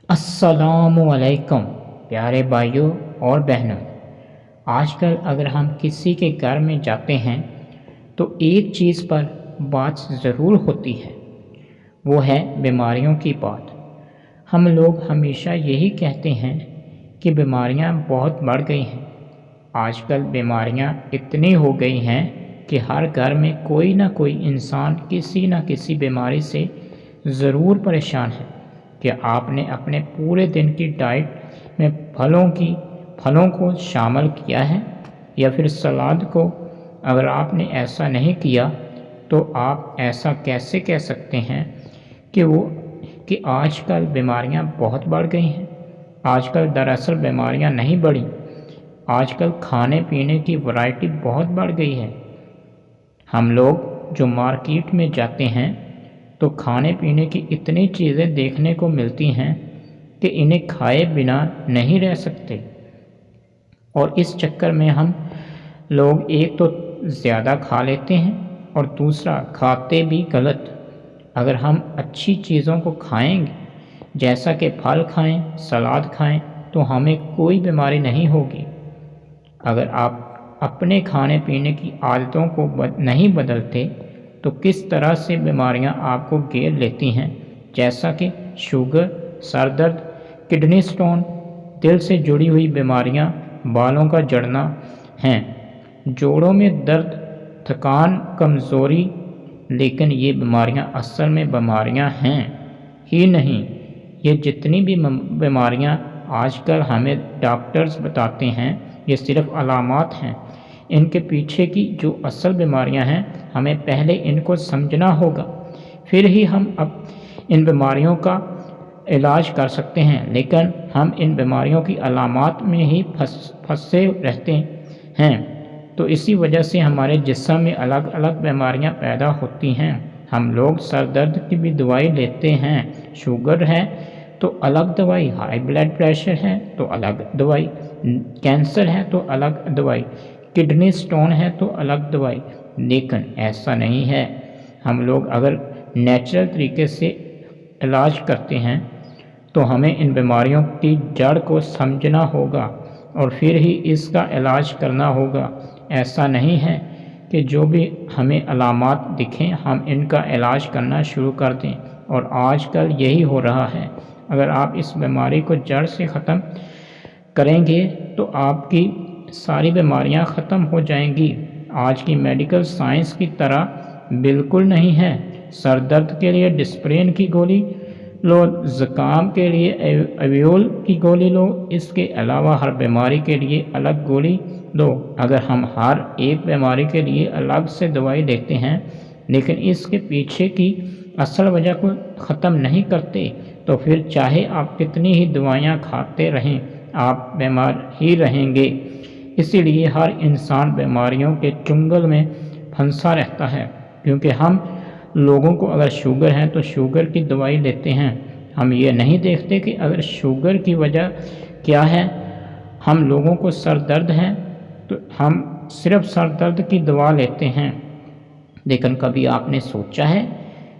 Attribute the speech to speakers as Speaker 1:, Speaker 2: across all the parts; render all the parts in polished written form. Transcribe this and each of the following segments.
Speaker 1: अस्सलामुअलैकुम प्यारे भाइयों और बहनों। आजकल अगर हम किसी के घर में जाते हैं तो एक चीज़ पर बात ज़रूर होती है, वो है बीमारियों की बात। हम लोग हमेशा यही कहते हैं कि बीमारियां बहुत बढ़ गई हैं। आजकल बीमारियां इतनी हो गई हैं कि हर घर में कोई ना कोई इंसान किसी न किसी बीमारी से ज़रूर परेशान है। क्या आपने अपने पूरे दिन की डाइट में फलों को शामिल किया है या फिर सलाद को? अगर आपने ऐसा नहीं किया तो आप ऐसा कैसे कह सकते हैं कि आजकल बीमारियां बहुत बढ़ गई हैं? आजकल दरअसल बीमारियां नहीं बढ़ी, आजकल खाने पीने की वैरायटी बहुत बढ़ गई है। हम लोग जो मार्केट में जाते हैं तो खाने पीने की इतनी चीज़ें देखने को मिलती हैं कि इन्हें खाए बिना नहीं रह सकते। और इस चक्कर में हम लोग एक तो ज़्यादा खा लेते हैं और दूसरा खाते भी गलत। अगर हम अच्छी चीज़ों को खाएंगे, जैसा कि फल खाएं, सलाद खाएं, तो हमें कोई बीमारी नहीं होगी। अगर आप अपने खाने पीने की आदतों को नहीं बदलते तो किस तरह से बीमारियां आपको घेर लेती हैं, जैसा कि शुगर, सर दर्द, किडनी स्टोन, दिल से जुड़ी हुई बीमारियां, बालों का झड़ना हैं, जोड़ों में दर्द, थकान, कमज़ोरी। लेकिन ये बीमारियां असल में बीमारियां हैं ही नहीं। ये जितनी भी बीमारियां आजकल हमें डॉक्टर्स बताते हैं, ये सिर्फ अलामात हैं। इनके पीछे की जो असल बीमारियां हैं, हमें पहले इनको समझना होगा, फिर ही हम अब इन बीमारियों का इलाज कर सकते हैं। लेकिन हम इन बीमारियों की अलामात में ही फंसे रहते हैं, तो इसी वजह से हमारे जिस्म में अलग अलग बीमारियां पैदा होती हैं। हम लोग सर दर्द की भी दवाई लेते हैं, शुगर है तो अलग दवाई, हाई ब्लड प्रेशर है तो अलग दवाई, कैंसर है तो अलग दवाई, किडनी स्टोन है तो अलग दवाई। लेकिन ऐसा नहीं है। हम लोग अगर नेचुरल तरीके से इलाज करते हैं तो हमें इन बीमारियों की जड़ को समझना होगा और फिर ही इसका इलाज करना होगा। ऐसा नहीं है कि जो भी हमें अलामात दिखें हम इनका इलाज करना शुरू कर दें, और आजकल यही हो रहा है। अगर आप इस बीमारी को जड़ से ख़त्म करेंगे तो आपकी सारी बीमारियां ख़त्म हो जाएंगी। आज की मेडिकल साइंस की तरह बिल्कुल नहीं है। सर दर्द के लिए डिस्प्रिन की गोली लो, ज़ुकाम के लिए एवियोल की गोली लो, इसके अलावा हर बीमारी के लिए अलग गोली लो। अगर हम हर एक बीमारी के लिए अलग से दवाई लेते हैं लेकिन इसके पीछे की असल वजह को ख़त्म नहीं करते तो फिर चाहे आप कितनी ही दवाइयाँ खाते रहें, आप बीमार ही रहेंगे। इसीलिए हर इंसान बीमारियों के चुंगल में फंसा रहता है, क्योंकि हम लोगों को अगर शुगर है तो शुगर की दवाई लेते हैं। हम ये नहीं देखते कि अगर शुगर की वजह क्या है। हम लोगों को सर दर्द है तो हम सिर्फ सर दर्द की दवा लेते हैं। लेकिन कभी आपने सोचा है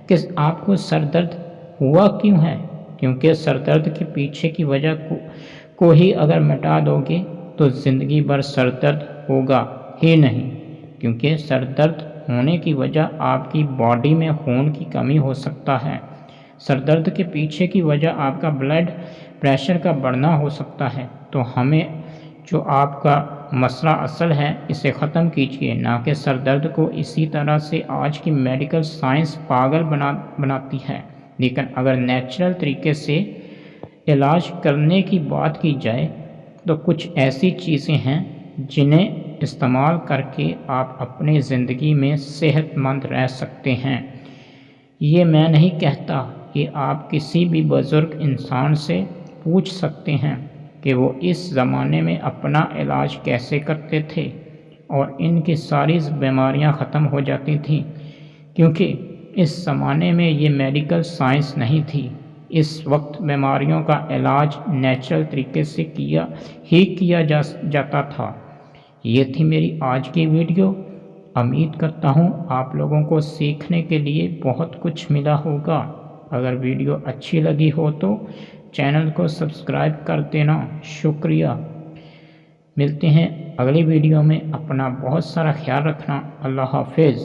Speaker 1: कि आपको सर दर्द हुआ क्यों है? क्योंकि सर दर्द के पीछे की वजह को ही अगर मिटा दोगे तो ज़िंदगी भर सर दर्द होगा ही नहीं। क्योंकि सर दर्द होने की वजह आपकी बॉडी में खून की कमी हो सकता है। सर दर्द के पीछे की वजह आपका ब्लड प्रेशर का बढ़ना हो सकता है। तो हमें जो आपका मसला असल है इसे ख़त्म कीजिए, ना कि सर दर्द को। इसी तरह से आज की मेडिकल साइंस पागल बनाती है। लेकिन अगर नेचुरल तरीके से इलाज करने की बात की जाए तो कुछ ऐसी चीज़ें हैं जिन्हें इस्तेमाल करके आप अपनी ज़िंदगी में सेहतमंद रह सकते हैं। ये मैं नहीं कहता, कि आप किसी भी बुज़ुर्ग इंसान से पूछ सकते हैं कि वो इस ज़माने में अपना इलाज कैसे करते थे और इनकी सारी बीमारियां ख़त्म हो जाती थीं, क्योंकि इस ज़माने में ये मेडिकल साइंस नहीं थी। इस वक्त बीमारियों का इलाज नेचुरल तरीके से किया जाता था। ये थी मेरी आज की वीडियो। उम्मीद करता हूँ आप लोगों को सीखने के लिए बहुत कुछ मिला होगा। अगर वीडियो अच्छी लगी हो तो چینل کو سبسکرائب کر دینا، شکریہ۔ ملتے ہیں اگلی ویڈیو میں، اپنا بہت سارا خیال رکھنا، اللہ حافظ۔